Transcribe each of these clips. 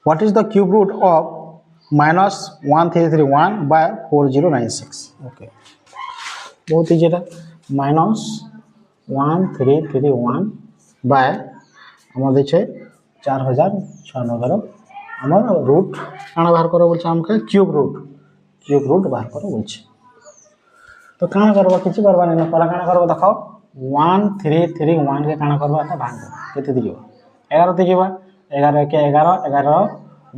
What is the cube root of -1331 by 4096? Okay, बहुत easy था। -1331 bye आम देखे 4096 आम रूट काण बाहर कर बोलছে हमके क्यूब रूट बाहर कर बोलছে। तो काण करबो किछि करबा नै पहला काण करबो देखो 1331 के काण करबो आता भाग केते दियो 11 ते जेबा 11 के 11 11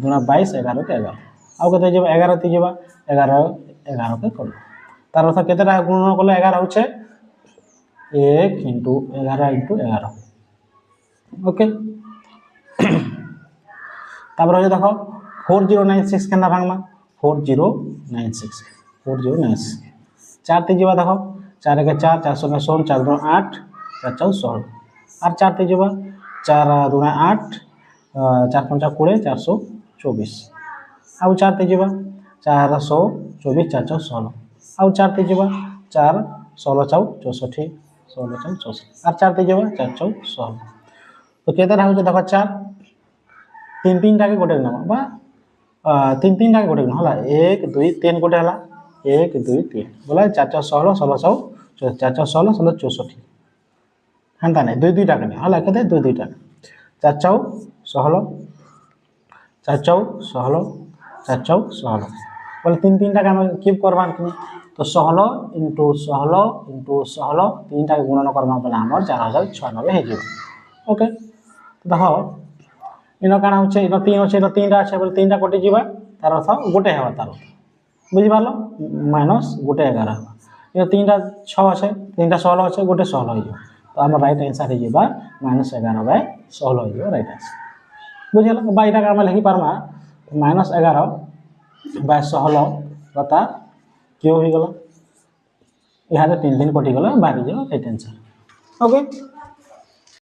दुना 22 11 के 11 आउ केते जेबा 11 ते जेबा 11 11 के कर तार अर्थ केतेटा गुणन करले 11 होचे 1 * 11 * 11 ओके। तापर हो देखो 4096 केना भागमा 4096 4 ते जेबा देखो 4 के 4 4 16 4 2 8 4 4 16 और 4 ते जेबा 4 2 8 4 5 20 424 आउ 4 ते जेबा 424 4 4 16 आउ 4 ते जेबा 4 16 4 64 16 4 64 और 4 ते जेबा 4 4 16 तो केतना हो देखो 4 3 3 टा के गोटे न बा 3 3 टा के गोटे न होला 1 2 3 गोटे होला 1 2 3 बोला 4 4 16 16 4 4 16 16 64 हंता नहीं 2 2 टा के होला केते 2 2 टा 4 4 16 4 4 16 4 4 16 बोले 3 3 टा के हम कीप करबान कि तो 16 * 16 * 16 3 टा के गुणन करबा बोले हमर 4096 हे जिवो ओके। तो देखो इन काना होचे इन 3 होचे इन 3 टा আছে बोले 3 टा कटि जिबा तार अर्थ गोटे हेबा तार बुझि पालो माइनस गोटे 11 इन 3 टा 6 আছে 3 टा 16 আছে गोटे 16 हो तो हमर राइट आंसर हे जिबा -11/16 हो जिवो राइट आंसर बुझिला बाईटा का हम लिखि पारमा -11/16 बता क्यों हो गला यहाँ 3 3 कटि गला बाहरी जाओ राइट आंसर ओके।